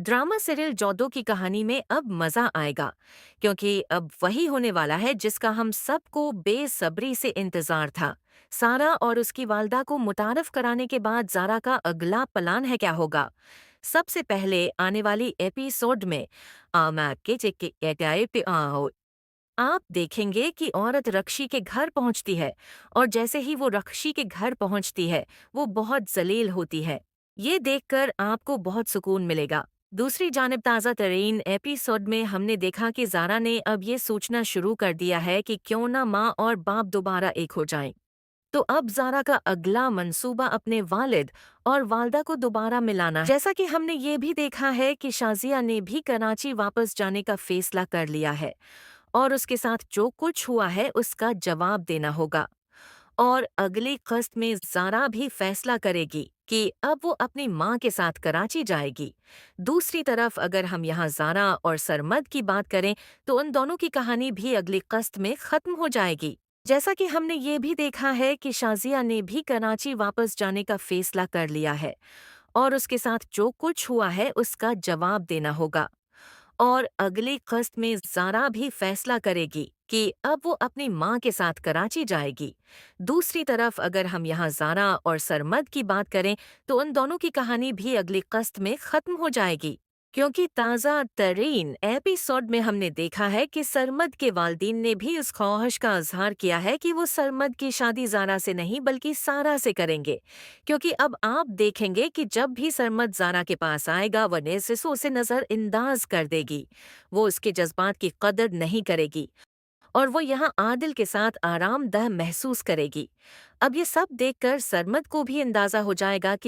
Drama serial जौदो की कहानी में अब मजा आएगा, क्योंकि अब वही होने वाला है जिसका हम सबको बेसब्री से इंतजार था। सारा और उसकी वालदा को मुतारफ कराने के बाद जारा का अगला प्लान है क्या होगा? सबसे पहले आने वाली एपिसोड में आप देखेंगे कि औरत रक्षी के घर पहुंचती है, और जैसे ही वो रक्षी के घर पहुंचती है, वो बहुत जलील होती है। ये देखकर आपको बहुत सुकून मिलेगा। दूसरी जानिब ताज़ा तरीन एपिसोड में हमने देखा कि ज़ारा ने अब ये सोचना शुरू कर दिया है कि क्यों ना माँ और बाप दोबारा एक हो जाएं। तो अब ज़ारा का अगला मंसूबा अपने वालिद और वालदा को दोबारा मिलाना है। जैसा कि हमने ये भी देखा है कि शाजिया ने भी कराची वापस जाने का फैसला कर लिया है, और उसके साथ जो कुछ हुआ है उसका जवाब देना होगा। और अगली क़िस्त में ज़ारा भी फैसला करेगी कि अब वो अपनी माँ के साथ कराची जाएगी। दूसरी तरफ अगर हम यहाँ ज़ारा और सरमद की बात करें, तो उन दोनों की कहानी भी अगली क़िस्त में ख़त्म हो जाएगी। जैसा कि हमने ये भी देखा है कि शाजिया ने भी कराची वापस जाने का फैसला कर लिया है, और उसके साथ जो कुछ हुआ है उसका जवाब देना होगा। और अगली क़िस्त में ज़ारा भी फैसला करेगी कि अब वो अपनी माँ के साथ कराची जाएगी। दूसरी तरफ अगर हम यहाँ ज़ारा और सरमद की बात करें, तो उन दोनों की कहानी भी अगली क़िस्त में ख़त्म हो जाएगी, क्योंकि ताज़ा तरीन एपिसोड में हमने देखा है कि सरमद के वालिदैन ने भी उस ख्वाहिश का इजहार किया है कि वो सरमद की शादी ज़ारा से नहीं बल्कि सारा से करेंगे। क्योंकि अब आप देखेंगे कि जब भी सरमद ज़ारा के पास आएगा, वह नेज़िसो उसे नज़रअंदाज कर देगी। वो उसके जज्बात की कदर नहीं करेगी, और वो यहाँ आदिल के साथ आरामदह महसूस करेगी। अब ये सब देखकर सरमद को भी अंदाज़ा हो जाएगा कि